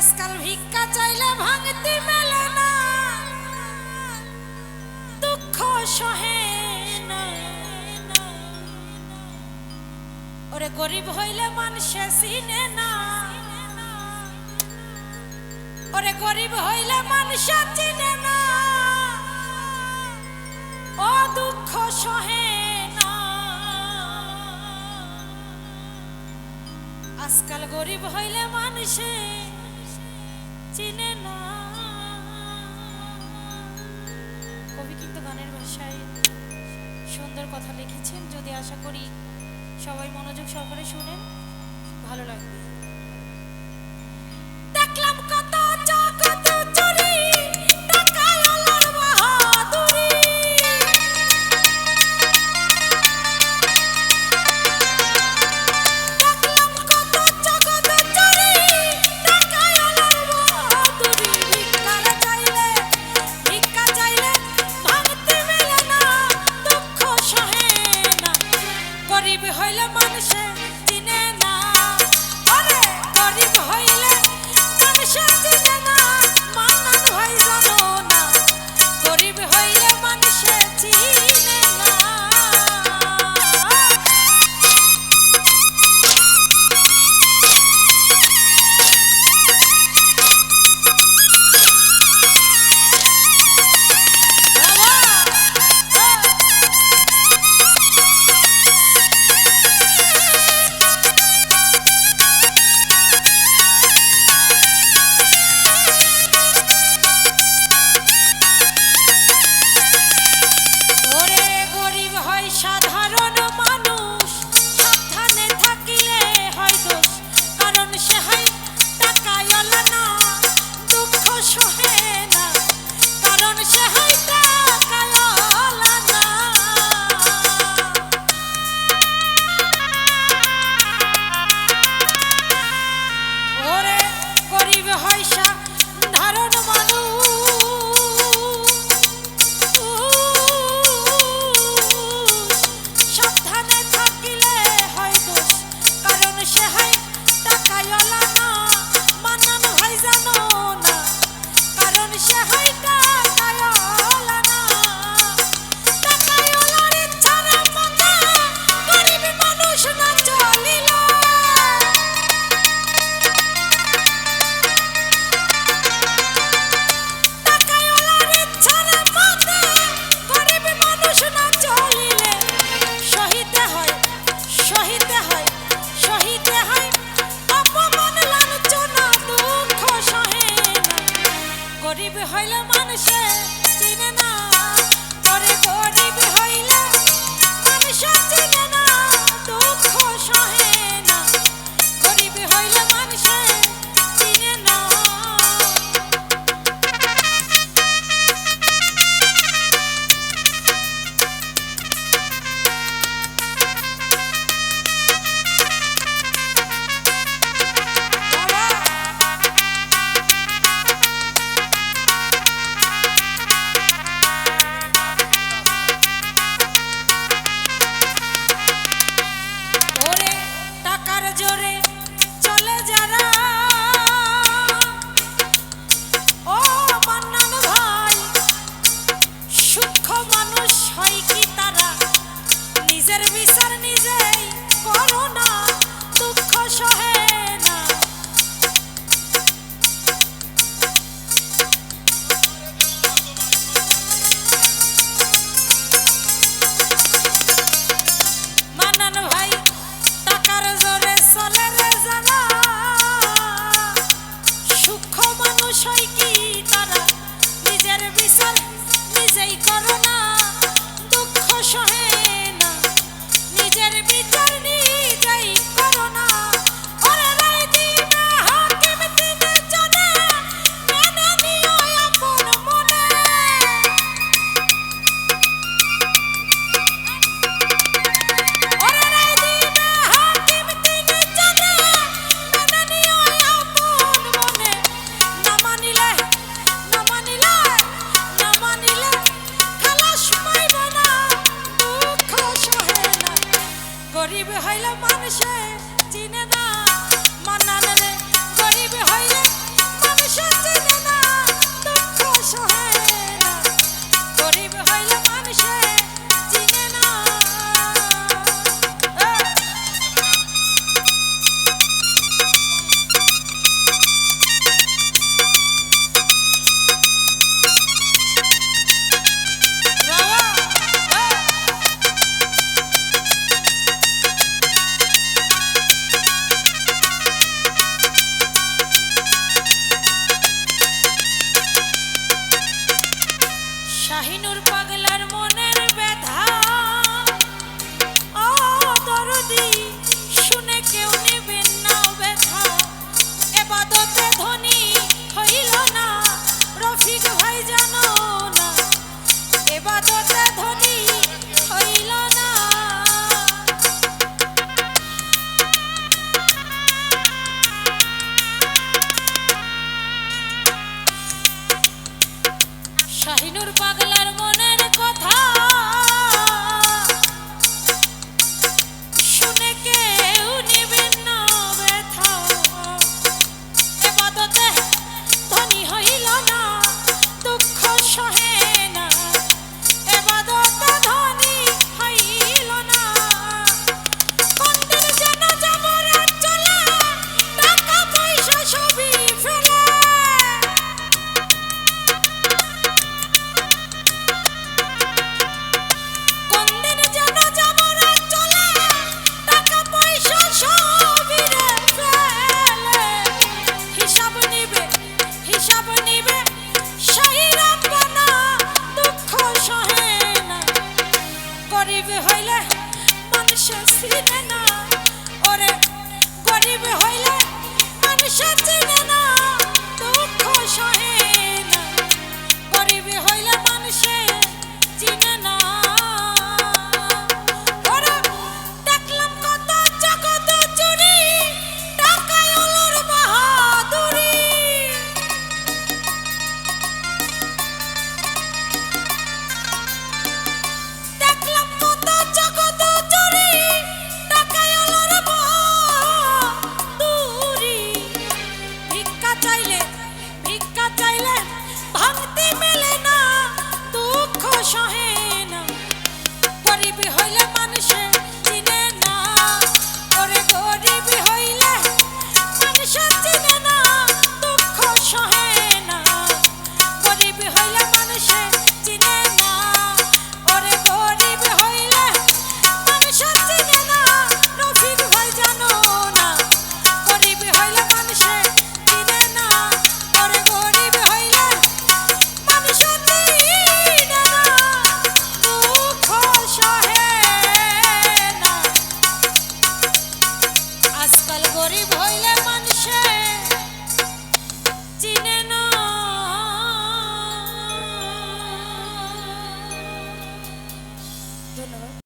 আজকাল ভিক্ষা চাইলে ভাঙতি মেলে না, দুঃখ সহে না। ওরে গরিব হইলে মানুষে চিনে না, ওরে গরিব হইলে মানুষে চিনে না, ও দুঃখ সহে না। আজকাল গরিব হইলে মানুষে চিনে না। কবি কিন্তু গানের ভাষায় সুন্দর কথা লিখেছেন, যদি আশা করি সবাই মনোযোগ সহকারে শুনেন, ভালো লাগবে। দেখলাম কত জগত চুরি, টাকায় আলার বাহাদুরি। দেখলাম কত জগত চুরি, টাকায় আলার বাহাদুরি। ভিক্ষা চাইলে ভাঙতে মেলে না, দুঃখ সহে না। গরিব হইলে মানুষে চিনে না, আরে গরিব হইলে মানুষে চিনে না, মান্নান ভাই জানো না, গরিব হইলে মানুষে চিনে না। ওরে গরিব হয় সাধারণ মানুষ, সাবধানে থাকিলে হয় দোষ, কারণ সে হয় টাকাওয়ালা না, দুঃখ সহে না, কারণ সে হয় টাকাওয়ালা না। ওরে গরিব হয় সাধারণ মানুষ, সাবধানে থাকিলে হয় দোষ, কারণ সে হয় টাকাওয়ালা না, মান্নান ভাই জানো না, কারণ সে হয় টাকাওয়ালা না। টাকাওয়ালার ইচ্ছার মতে গরিব মানুষ না চলিলে, টাকাওয়ালার ইচ্ছার মতে গরিব মানুষ না চলিলে, সহিতে হয় সহিতে হয় সহিতে হয় অপমান লাঞ্ছনা, দুঃখ সহে না। গরিব হইলে মানুষে চিনে না, ওরে গরিব হইলে মানুষে চিনে না, দুঃখ সহে না, গরিব হইলে মানুষে চিনে না। ওরে হইলে মানুষে চিনে না, ওরে গরিব হইলে মানুষে চিনে না, দুঃখ সহে না, গরিব হইলে মানুষে চিনে না। ওরে দেখলাম কত জগত চুরি, টাকায় ওলর বাহাদুরি। দেখলাম কত জগত চুরি, টাকায় ওলর বাহাদুরি। ভিক্ষা চাইলে ভাঙতি মেলে না, দুঃখ সহে না, গরিব হইলে মানুষে চিনে না, ওরে গরিব হইলে মানুষে চিনে না, দুঃখ সহে